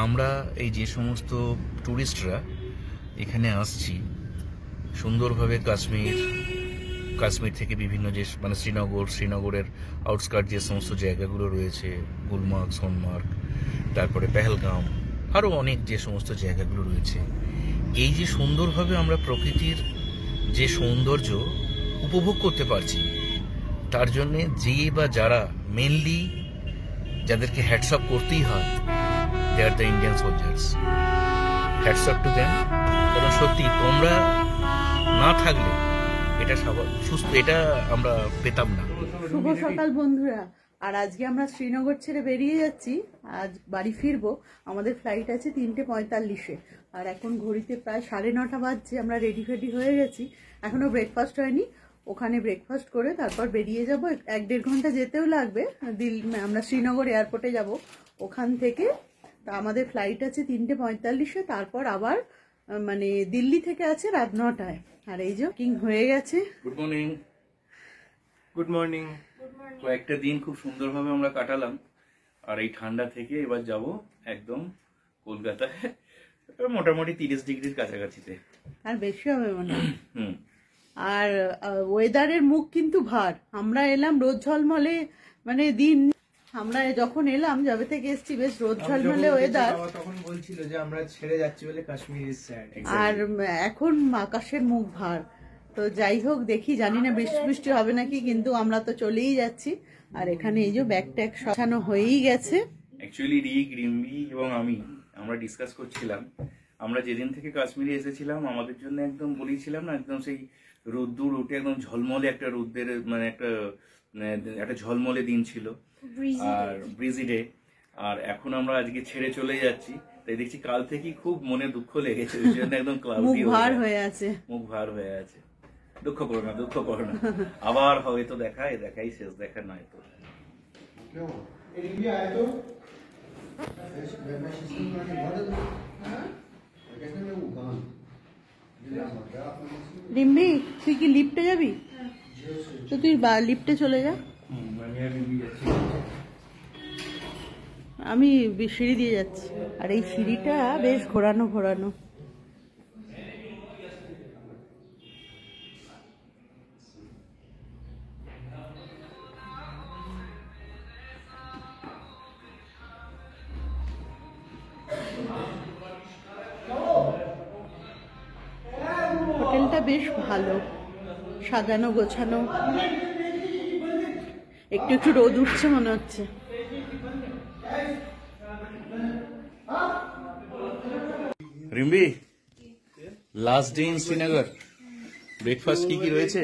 আমরা এই যে সমস্ত ট্যুরিস্টরা এখানে আসছি সুন্দরভাবে কাশ্মীর থেকে বিভিন্ন যে মানে শ্রীনগরের আউটস্কার্ট যে সমস্ত জায়গাগুলো রয়েছে, গুলমার্গ, সোনমার্গ, তারপরে পেহেলগাম, আরও অনেক যে সমস্ত জায়গাগুলো রয়েছে, এই যে সুন্দরভাবে আমরা প্রকৃতির যে সৌন্দর্য উপভোগ করতে পারছি, তার জন্যে যে বা যারা মেনলি যাদেরকে হ্যাটস অফ করতেই হয়, they are the Indian soldiers. Hats off to them. কারণ সত্যি তোমরা না থাকলে এটা আমরা পেতাম না। শুভ সকাল বন্ধুরা। আর আজকে আমরা শ্রীনগর ছেড়ে বেরিয়ে যাচ্ছি, আজ বাড়ি ফিরবো। আমাদের ফ্লাইট আছে 3:45-এ, আর এখন ঘড়িতে প্রায় 9:30 বাজছে। আমরা রেডি হয়ে গেছি, এখনো ব্রেকফাস্ট হয়নি। ওখানে ব্রেকফাস্ট করে তারপর বেরিয়ে যাব। 1-1.5 ঘন্টা যেতেও লাগবে। আমরা শ্রীনগর এয়ারপোর্টে যাব। ওখান থেকে আমাদের ফ্লাইট আছে 3:45-এ, তারপর আবার মানে দিল্লি থেকে আছে রাত 9টায়। আর এই যে কিং হয়ে গেছে। Good morning. কয়েকটা দিন খুব সুন্দরভাবে আমরা কাটালাম, আর এই ঠান্ডা থেকে এবার যাব একদম কলকাতায়, মোটামুটি 30 ডিগ্রির কাছাকাছিতে, আর বেশি হবে মনে হয়। আর ওয়েদারের মুখ কিন্তু ভার। আমরা এলাম রোদ ঝলমলে মানে দিন। আমরা যখন এলাম, যাবে থেকে এসছি, বেশ রোদ ঝলমলে ওয়েদার। তখন বলছিল যে আমরা ছেড়ে যাচ্ছি বলে কাশ্মীর ইজ স্যাড। আর এখন আকাশের মুখ ভার। তো যাই হোক, দেখি, জানি না বৃষ্টি হবে নাকি, কিন্তু আমরা তো চলেই যাচ্ছি। আর এখানে এই যে ব্যাগ ট্যাগ সাজানো হয়েই গেছে। অ্যাকচুয়ালি রিম্বি এবং আমরা ডিসকাস করছিলাম, আমরা যেদিন থেকে কাশ্মীরে এসেছিলাম আমাদের জন্য একদম বলেছিলাম না, একদম সেই রোদ্দুর উঠে একদম ঝলমলে একটা রোদ্দের মানে একটা ঝলমলে দিন ছিল, আর ব্রিজি ডে। আর এখন আমরা আজকে ছেড়ে চলে যাচ্ছি, তাই দেখছি কাল থেকেই খুব মনে দুঃখ লেগেছে, ওই জন্য একদম ক্লাউডি হয়ে আছে, মুখ ভার হয়ে আছে। দুঃখ করো না, আবার হয়তো দেখাই শেষ দেখা নয় তো। রিম্বি, তুই কি লিফটে যাবি? তো তুই লিফটে চলে যা, আমি সিঁড়ি দিয়ে যাচ্ছি। আর এই সিঁড়িটা বেশ ঘোরানো। হোটেলটা বেশ ভালো, সাজানো গোছানো। একটু রোদ উঠছে মনে হচ্ছে। Rimbi, last day in Srinagar, breakfast কি রয়েছে?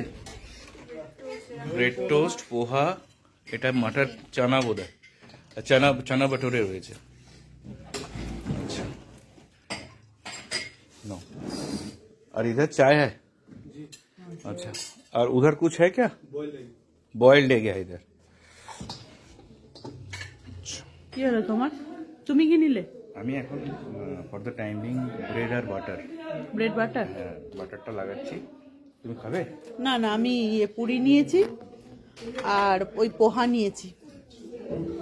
ব্রেড টোস্ট, পোহা, এটা মটর চানা বোধ হয়, চানা बटोरे রয়েছে। अच्छा, नो, और इधर चाय है? अच्छा, और उधर कुछ है क्या? बॉइल्ड है क्या इधर? কি হলো তোমার? তুমি কি নিলে? আমি এখন ফর দ্য টাইমিং ব্রেড আর বাটার। Bread butter? হ্যাঁ, বাটারটা লাগাচ্ছি। তুমি খাবে? না, আমি পুরি নিয়েছি আর ওই পোহা নিয়েছি।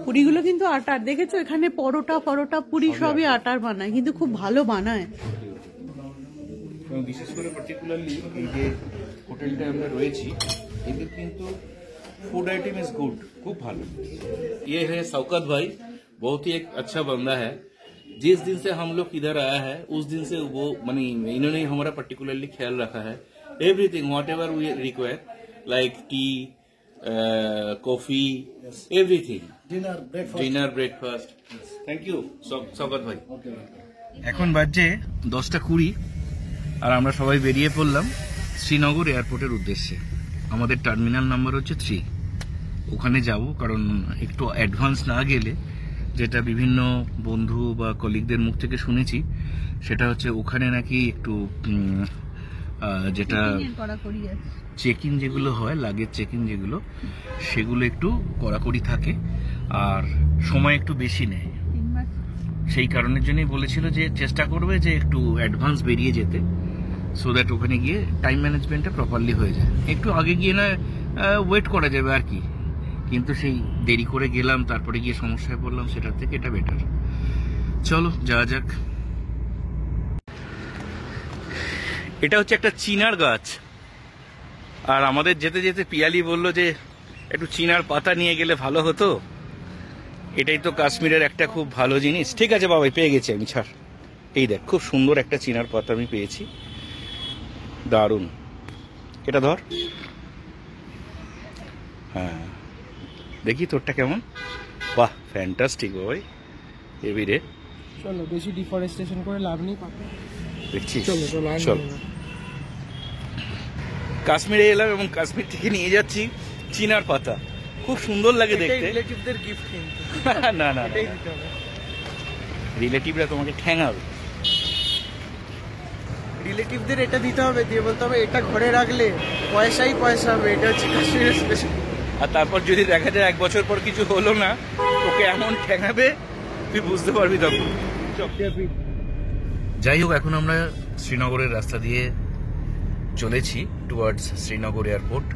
পুরিগুলো কিন্তু আটার, দেখেছো? এখানে পরোটা পুরি সবই আটার বানায়, কিন্তু খুব ভালো বানায়। বিশেষ করে পার্টিকুলারলি এই যে হোটেলটা আমরা রয়েছি, এদের কিন্তু फूड आइटम इज गुड, खूब भालो। ये है शौकत भाई, बहुत ही एक अच्छा बंदा है। जिस दिन से हम लोग इधर आया है उस दिन से वो मानी इन्होंने हमारा पर्टिकुलरली ख्याल रखा है। Everything whatever we require, like tea, coffee, everything, dinner breakfast. Thank you Shaukat भाई। এখন বাজে 10:20 আর আমরা সবাই বেরিয়ে পড়লাম শ্রীনগর এয়ারপোর্টের উদ্দেশ্যে। আমাদের টার্মিনাল নাম্বার হচ্ছে 3। ওখানে যাব, কারণ একটু অ্যাডভান্স না গেলে, যেটা বিভিন্ন বন্ধু বা কলিগদের মুখ থেকে শুনেছি, সেটা হচ্ছে ওখানে নাকি একটু যেটা চেক ইন যেগুলো হয়, লাগেজ চেক ইন যেগুলো, সেগুলো একটু কড়াকড়ি থাকে আর সময় একটু বেশি নেয়। সেই কারণের জন্যই বলেছিল যে চেষ্টা করবে যে একটু অ্যাডভান্স বেরিয়ে যেতে, সো দ্যাট ওখানে গিয়ে টাইম ম্যানেজমেন্টটা প্রপারলি হয়ে যায়। একটু আগে গিয়ে না ওয়েট করা যাবে আর কি, কিন্তু সেই দেরি করে গেলাম, তারপরে গিয়ে সমস্যায় পড়লাম, সেটার থেকে এটা বেটার। চলো যাওয়া যাক। এটা হচ্ছে একটা চিনার গাছ, আর আমাদের যেতে যেতে পিয়ালি বলল যে একটু চিনার পাতা নিয়ে গেলে ভালো হতো। এটাই তো কাশ্মীরের একটা খুব ভালো জিনিস। ঠিক আছে বাবাই, পেয়ে গেছি আমি, ছাড়। এই দেখ, খুব সুন্দর একটা চিনার পাতা আমি পেয়েছি, দারুণ। এটা ধর, হ্যাঁ দেখি তোরটা কেমন। বাহ, ফ্যান্টাস্টিক বাবাই, হেভি রে। চলো, বেশি ডিফরেস্টেশন করে লাভ নেই। দেখছিস, চলো চলো চল। কাশ্মীরে এলাম এবং কাশ্মীর থেকে নিয়ে যাচ্ছি চিনার পাতা। খুব সুন্দর লাগে দেখতে। রিলেটিভদের গিফট কিন্তু না না, এটাই দিতে হবে। রিলেটিভরা তোমাকে ঠ্যাঙাবে। রিলেটিভদের এটা দিতে হবে, দিয়ে বলতে হবে এটা ঘরে রাখলে পয়সাই পয়সা হবে, এটা হচ্ছে কাশ্মীরের স্পেশাল। আর তারপর যদি দেখা যায় 1 বছর পর কিছু হলো না, তোকে এমন ঠ্যাঙাবে তুই বুঝতে পারবি তখন। যাই হোক, এখন আমরা শ্রীনগরের রাস্তা দিয়ে চলেছি টুয়ার্ডস শ্রীনগর এয়ারপোর্ট।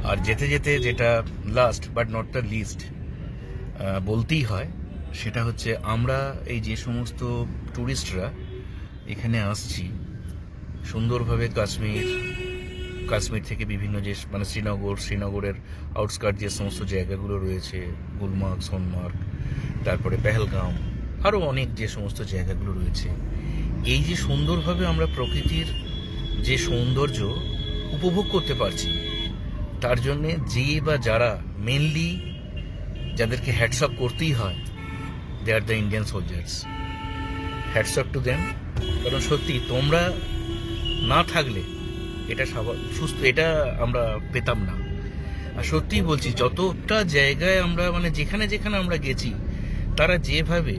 আর যেতে যেতে যেটা last but not the least বলতেই হয়, সেটা হচ্ছে আমরা এই যে সমস্ত ট্যুরিস্টরা এখানে আসছি সুন্দরভাবে কাশ্মীর থেকে বিভিন্ন যে মানে শ্রীনগরের আউটস্কার্ট যে সমস্ত জায়গাগুলো রয়েছে, গুলমার্গ, সোনমার্গ, তারপরে পেহেলগাঁও, আরও অনেক যে সমস্ত জায়গাগুলো রয়েছে, এই যে সুন্দরভাবে আমরা প্রকৃতির যে সৌন্দর্য উপভোগ করতে পারছি, তার জন্যে যে বা যারা মেনলি যাদেরকে হ্যাটসঅপ করতেই হয়, they are the Indian soldiers. Hats off to them. কারণ সত্যি তোমরা না থাকলে এটা আমরা পেতাম না। আর সত্যিই বলছি, যতটা জায়গায় আমরা মানে যেখানে যেখানে আমরা গেছি, তারা যেভাবে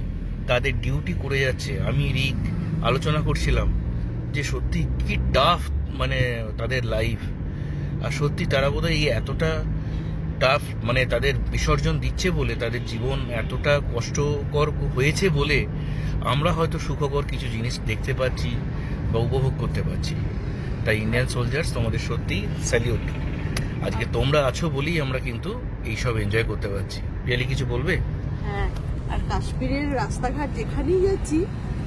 তাদের ডিউটি করে যাচ্ছে, আমি রিক আলোচনা করছিলাম যে সত্যি কি টাফ মানে তাদের লাইফ। আর সত্যি তারা বোধহয় এই এতটা টাফ মানে তাদের বিসর্জন দিচ্ছে বলে, তাদের জীবন এতটা কষ্টকর হয়েছে বলে আমরা হয়তো সুখকর কিছু জিনিস দেখতে পাচ্ছি বা উপভোগ করতে পারছি। তাই ইন্ডিয়ান সোলজার্স, তোমাদের সত্যি স্যালিউট। আজকে তোমরা আছো বলেই আমরা কিন্তু এইসব এনজয় করতে পারছি। পিয়ালি কিছু বলবে? হ্যাঁ, আর কাশ্মীরের রাস্তাঘাট যেখানেই যাচ্ছি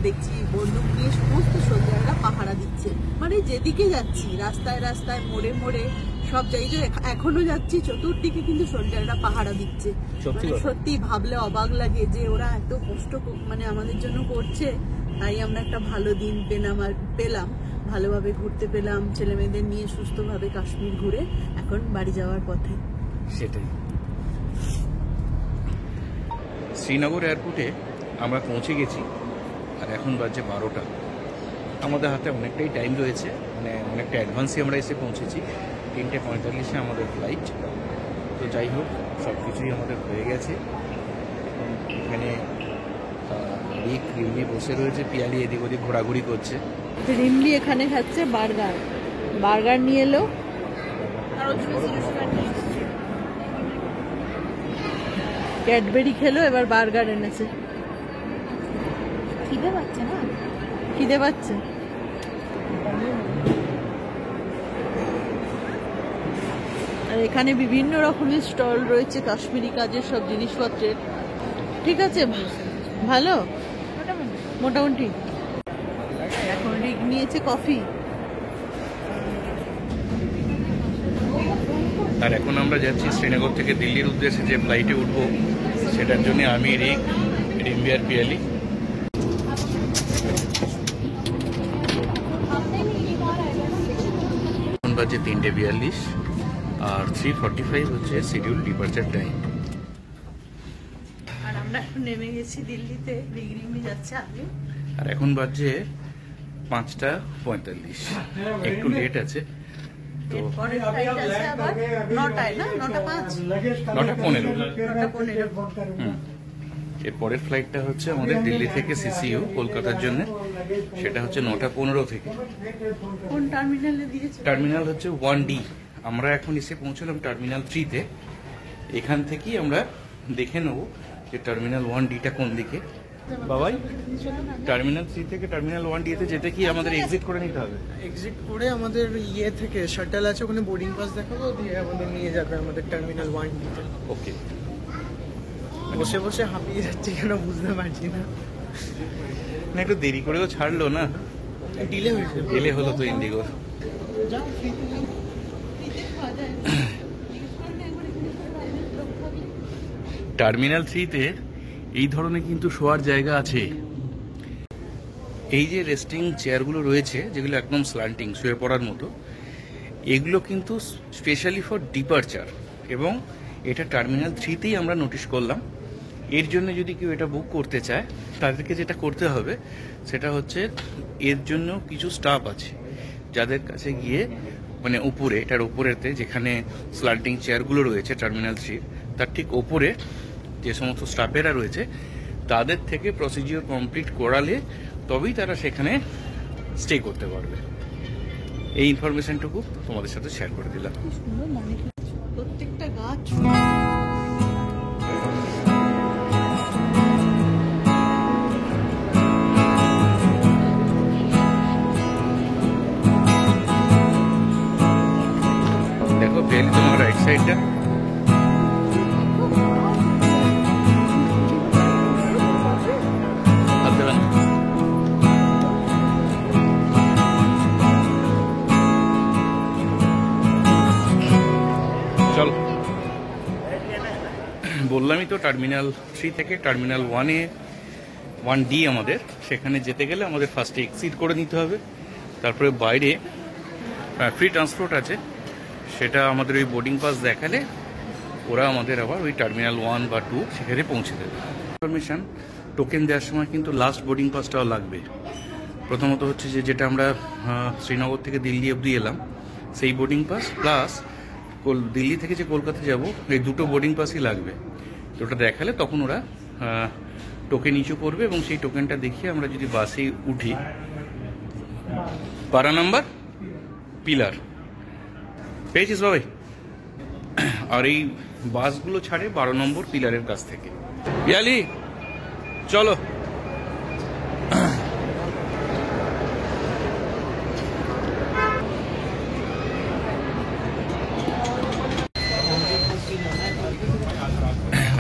দেখছি বন্দুক নিয়ে সমস্ত সোলজাররা পাহারা দিচ্ছে। মানে যেদিকে যাচ্ছি, রাস্তায় রাস্তায়, মোড়ে মোড়ে, সব জায়গায় এখনো যাচ্ছি, চতুর্দিকে কিন্তু সোলজাররা পাহারা দিচ্ছে। মানে সত্যি ভাবলে অবাক লাগে যে ওরা এত কষ্ট মানে আমাদের জন্য করছে। তাই আমরা একটা ভালো দিন পেলাম, ভালোভাবে ঘুরতে পেলাম, ছেলে মেয়েদের নিয়ে সুস্থভাবে কাশ্মীর ঘুরে এখন বাড়ি যাওয়ার পথে। সেটাই। শ্রীনগর এয়ারপোর্টে আমরা পৌঁছে গেছি, আর এখন বাজে 12টা। আমাদের হাতে অনেকটাই টাইম রয়েছে, মানে অনেকটা অ্যাডভান্সই আমরা এসে পৌঁছেছি। 3:45 আমাদের ফ্লাইট। তো যাই হোক, সব কিছুই আমাদের হয়ে গেছে। এখানে রিক রিম্বি বসে রয়েছে, পিয়ালি এদিক ওদিক ঘোরাঘুরি করছে। রিম্বি এখানে খাচ্ছে বার্গার নিয়ে এলো। ক্যাডবেরি খেলো, এবার বার্গার এনেছে। খিদে পাচ্ছে না? খিদে পাচ্ছে। আর এখানে বিভিন্ন রকমের স্টল রয়েছে কাশ্মীরি কাজের সব জিনিসপত্রের। ঠিক আছে, ভালো মোটামুটি। এখন রিক নিয়েছে কফি। আর এখন আমরা যাচ্ছি শ্রীনগর থেকে দিল্লির উদ্দেশ্যে যে ফ্লাইটে উঠবো, সেটার জন্য আমি রিক, রিম্বি আর পিয়ালি। এখন বাজে 3:42 আর 3:45 হচ্ছে শিডিউল ডিপার্চার টাইম। আর আমরা এখন নেমে গেছি দিল্লিতে, রিক রিম্বি যাচ্ছে আগে। আর এখন বাজে 5:45, একটু লেট আছে। তো পরের ফ্লাইট আছে আবার 9টায়, না 9:05, 9:15। এর পরের ফ্লাইটটা হচ্ছে আমাদের দিল্লি থেকে সিসিইউ কলকাতার জন্য, সেটা হচ্ছে 9:15 থেকে। কোন টার্মিনালে দিয়েছে? টার্মিনাল হচ্ছে 1D। আমরা এখন এসে পৌঁছলাম টার্মিনাল 3-তে। এখান থেকেই আমরা দেখে নেব যে টার্মিনাল 1Dটা কোন দিকে। বাবাই, টার্মিনাল 3 থেকে টার্মিনাল 1D-তে যেতে কি আমাদের এক্সিট করে নিতে হবে? এক্সিট করে আমাদের থেকে শাটল আছে, ওখানে বোর্ডিং পাস দেখাবো, দিয়ে আমাদের নিয়ে যাবে আমাদের টার্মিনাল 1D তে। ওকে। বসে বসে হাঁপিয়ে যাচ্ছি কেন বুঝতে পারছি না। না একটু দেরি করেও ছাড়লো না, ডিলে হয়েছে। এলে হলো তো ইন্ডিগো। টার্মিনাল 3-তে এই ধরনের কিন্তু শোয়ার জায়গা আছে। এই যে রেস্টিং চেয়ারগুলো রয়েছে যেগুলো একদম স্ল্যান্টিং, শুয়ে পড়ার মতো, এগুলো কিন্তু স্পেশালি ফর ডিপারচার, এবং এটা টার্মিনাল 3-তেই আমরা নোটিশ করলাম। এর জন্য যদি কেউ এটা বুক করতে চায় তাদেরকে যেটা করতে হবে সেটা হচ্ছে এর জন্য কিছু স্টাফ আছে যাদের কাছে গিয়ে মানে উপরে, এটার উপরেতে যেখানে স্ল্যান্টিং চেয়ারগুলো রয়েছে টার্মিনাল 3 তার ঠিক ওপরে যে সমস্ত স্টাফেরা রয়েছে তাদের থেকে প্রসিজিওর কমপ্লিট করালে তবেই তারা সেখানে স্টে করতে পারবে। এই ইনফরমেশনটুকু তোমাদের সাথে শেয়ার করে দিলাম। কি সুন্দর মনে হচ্ছে প্রত্যেকটা গাছ। দেখো বেলি তোমার রাইট সাইডটা, চল। বললামই তো টার্মিনাল 3 থেকে টার্মিনাল 1D আমাদের সেখানে যেতে গেলে আমাদের ফার্স্টে এক্সিট করে নিতে হবে, তারপরে বাইরে ফ্রি ট্রান্সপোর্ট আছে, সেটা আমাদের ওই বোর্ডিং পাস দেখালে ওরা আমাদের আবার ওই টার্মিনাল 1 বা 2 সেখানে পৌঁছে দেবে। ইনফরমেশন টোকেন দেওয়ার সময় কিন্তু লাস্ট বোর্ডিং পাসটাও লাগবে। প্রথমত হচ্ছে যে যেটা আমরা শ্রীনগর থেকে দিল্লি অবধি এলাম সেই বোর্ডিং পাস, প্লাস দিল্লি থেকে যে কলকাতা যাব এই দুটো বোর্ডিং পাসই লাগবে। তো ওটা দেখালে তখন ওরা টোকেন ইস্যু করবে, এবং সেই টোকেনটা দেখিয়ে আমরা যদি বাসে উঠি, পারা নাম্বার পিলার পেয়েছিস সবাই, আর এই বাসগুলো ছাড়ে 12 নম্বর পিলারের কাছ থেকে। পিয়ালি চলো।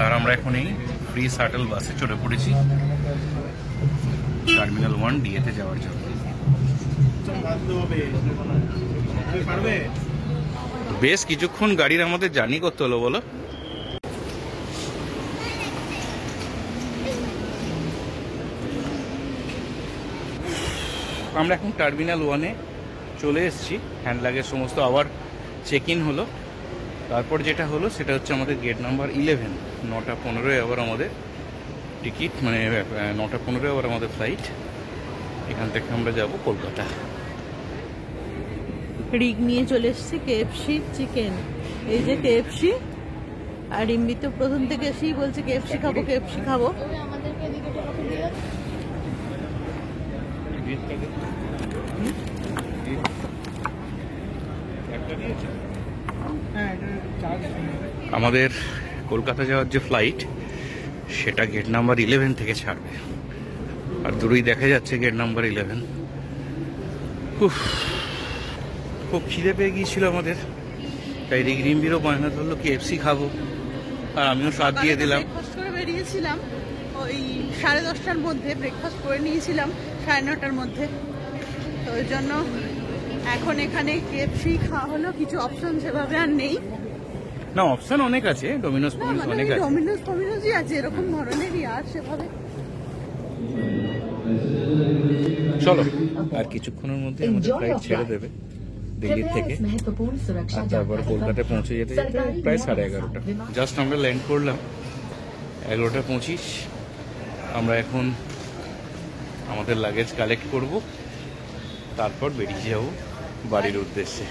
আর আমরা এখন এই ফ্রি শাটল বাসে চড়ে পড়েছি টার্মিনাল 1D-তে যাওয়ার জন্য। বেশ কিছুক্ষণ গাড়ির আমাদের জার্নি করতে হলো বলো। আমরা এখন টার্মিনাল 1-এ চলে এসেছি। হ্যান্ড লাগেজ সমস্ত আবার চেক ইন হলো। তারপর যেটা হলো সেটা হচ্ছে আমাদের গেট নাম্বার 11, 9:15 আবার আমাদের টিকিট, মানে 9:15 আবার আমাদের ফ্লাইট। এখান থেকে আমরা যাব কলকাতা। রিগ নিয়ে চলে এসেছি কেএফসি চিকেন। এই যে কেএফসি, আর ইম্বি তো প্রথম থেকে এসেই বলছে কেএফসি খাবো, কেএফসি খাবো। আমাদের কলকাতা যাওয়ার যে ফ্লাইট সেটা গেট নাম্বার 11 থেকে ছাড়বে, আর দূরেই দেখা যাচ্ছে গেট নাম্বার 11। খুব খিদে পেয়ে গিয়েছিল আমাদের, তাই রিম্বিরও বায়না ধরলো কেএফসি খাবো, আর আমিও সাথ দিয়ে দিলাম। ব্রেকফাস্ট করে বেরিয়েছিলাম ওই 10:30টার মধ্যে, ব্রেকফাস্ট করে নিয়েছিলাম 9:30টার মধ্যে, তো ওই জন্য এখন এখানে কেএফসি খাওয়া হলো। কিছু অপশন সেভাবে আর নেই। না, অপশন অনেক আছে, ডোমিনোস অনেক আছে, ডোমিনোসই আছে এরকম ধরনেরই, আর সেভাবে। চলো, আর কিছুক্ষণের মধ্যে আমাদের ফ্লাইট ছেড়ে দেবে দিল্লি থেকে, আর তারপর কলকাতায় পৌঁছে যেতে যেতে প্রায় 11:30। জাস্ট আমরা ল্যান্ড করলাম 11:25। আমরা এখন আমাদের লাগেজ কালেক্ট করব, তারপর বেরিয়ে যাব বাড়ির উদ্দেশ্যে।